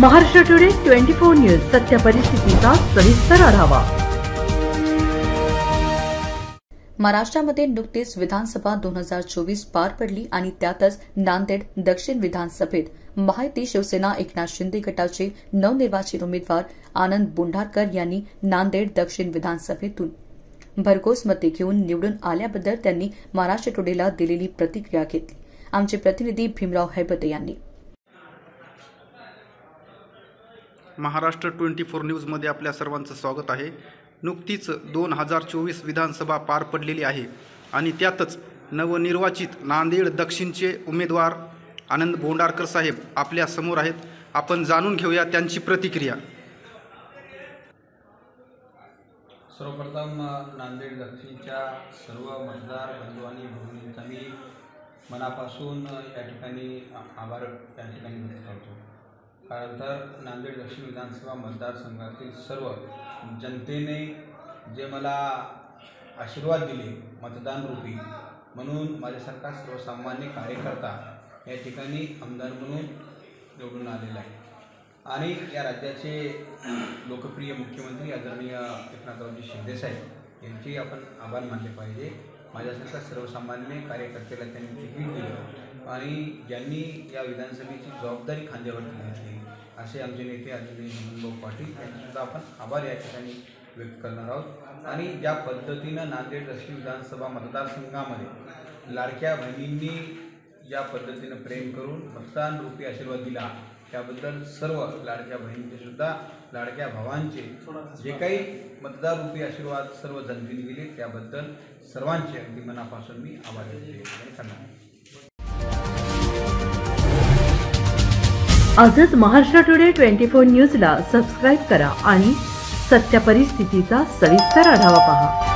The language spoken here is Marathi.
महाराष्ट्र टुडे 24 न्यूज सत्य परिस्थितीचा सविस्तर आढावा। महाराष्ट्रामध्ये नुकतीच विधानसभा 2024 पार पडली आणि त्यातच नांदेड दक्षिण विधानसभेत महायुती शिवसेना एकनाथ शिंदे गटाचे नवनिर्वाचित उमेदवार आनंद बोंढारकर यांनी नांदेड दक्षिण विधानसभेतून भरघोस मते घेऊन निवडून आल्याबद्दल त्यांनी महाराष्ट्र टुडेला दिलेली प्रतिक्रिया घेतली। आमचे प्रतिनिधी भीमराव हैबते यांनी महाराष्ट्र 24 न्यूजमध्ये आपल्या सर्वांचं स्वागत आहे। नुकतीच 2024 विधानसभा पार पडलेली आहे आणि त्यातच नवनिर्वाचित नांदेड दक्षिणचे उमेदवार आनंद बोंढारकर साहेब आपल्या समोर आहेत। आपण जाणून घेऊया त्यांची प्रतिक्रिया। सर्वप्रथम नांदेड दक्षिणच्या सर्व मतदार बंधू आणि भगिनींचा मी मनापासून या ठिकाणी आभार या ठिकाणी व्यक्त करतो। कारण तर नांदेड दक्षिण विधानसभा मतदारसंघातील सर्व जनतेने जे मला आशीर्वाद दिले मतदान रूपी, म्हणून माझ्यासारखा सर्वसामान्य कार्यकर्ता या ठिकाणी आमदार म्हणून निवडून आलेला आहे आणि या राज्याचे लोकप्रिय मुख्यमंत्री आदरणीय एकनाथरावजी शिंदे साहेब यांचे आपण आभार मानले पाहिजे। माझ्यासारखा सर्वसामान्य कार्यकर्त्याला त्यांनी तिकीट दिलं आणि ज्यांनी या विधानसभेची जबाबदारी खांद्यावरती घेतली असे आमचे नेते आदरणीय हेमंतभाऊ पाटील यांचेसुद्धा आपण आभार या ठिकाणी व्यक्त करणार आहोत। आणि ज्या पद्धतीनं नांदेड दक्षिण विधानसभा मतदारसंघामध्ये लाडक्या बहिणींनी ज्या पद्धतीनं प्रेम करून मतदान रूपी आशीर्वाद दिला त्याबद्दल सर्व लाडक्या बहिणींचे सुद्धा लाडक्या भावांचे जे काही मतदार रूपी आशीर्वाद सर्व जनतेने दिले त्याबद्दल सर्वांचे अगदी मनापासून मी आभार व्यक्त करणार। आजच महाराष्ट्र टुडे 24 न्यूजला सबस्क्राइब करा आणि सत्य परिस्थितीचा सविस्तर आढावा पहा।